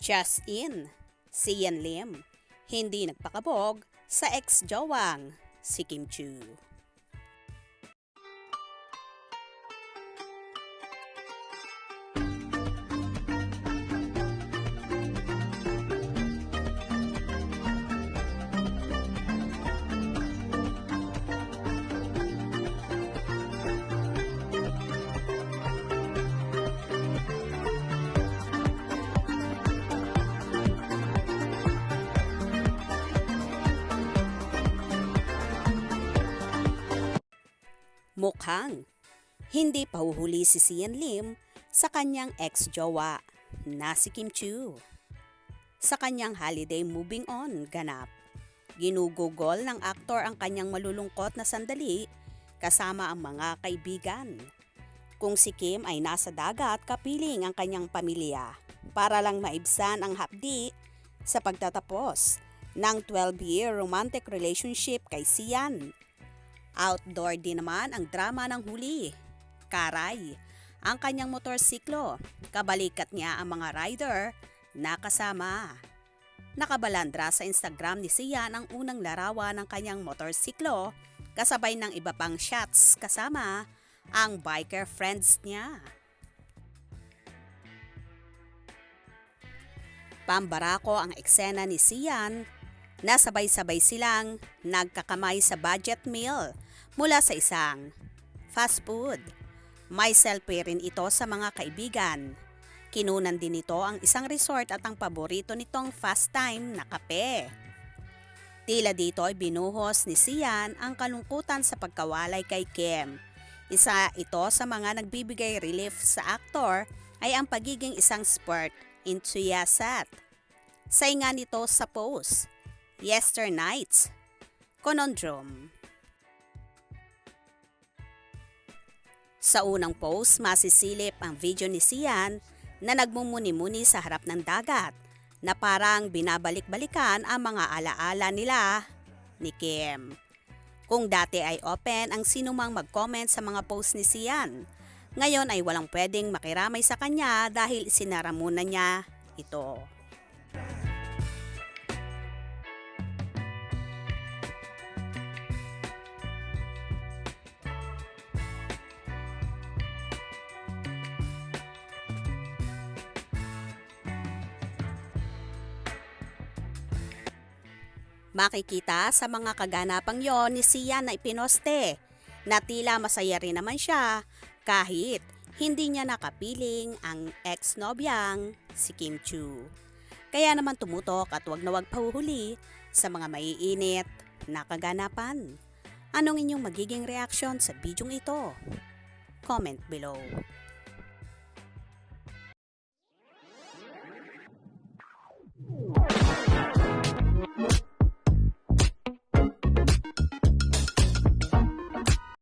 Just in, si Yan Lim, hindi nagpakabog sa ex-jowang si Kim Chu. Mukhang hindi pahuhuli si Sian Lim sa kanyang ex-jowa na si Kim Chu. Sa kanyang holiday moving on ganap, ginugugol ng aktor ang kanyang malulungkot na sandali kasama ang mga kaibigan. Kung si Kim ay nasa dagat kapiling ang kanyang pamilya para lang maibsan ang hapdi sa pagtatapos ng 12-year romantic relationship kay Sian. Outdoor din naman ang drama ng huli. Karay, ang kanyang motorsiklo, kabalikat niya ang mga rider na kasama. Nakabalandra sa Instagram ni Sian ang unang larawan ng kanyang motorsiklo kasabay ng iba pang shots kasama ang biker friends niya. Pambarako ang eksena ni Sian na sabay-sabay silang nagkakamay sa budget meal mula sa isang fast food. May selfie rin ito sa mga kaibigan. Kinunan din ito ang isang resort at ang paborito nitong fast time na kape. Tila dito ay binuhos ni Sian ang kalungkutan sa pagkawalay kay Kim. Isa ito sa mga nagbibigay relief sa aktor ay ang pagiging isang sport enthusiast. Saingan nito sa post, Yesternights Conundrum. Sa unang post, masisilip ang video ni Sian na nagmumuni-muni sa harap ng dagat na parang binabalik-balikan ang mga alaala nila ni Kim. Kung dati ay open ang sinumang mag-comment sa mga post ni Sian, ngayon ay walang pwedeng makiramay sa kanya dahil sinara muna niya ito. Makikita sa mga kaganapang yon ni Sian na ipinoste na tila masaya rin naman siya kahit hindi niya nakapiling ang ex-nobyang si Kim Chu. Kaya naman tumutok at wag na wag pahuhuli sa mga maiinit na kaganapan. Anong inyong magiging reaksyon sa bidyong ito? Comment below.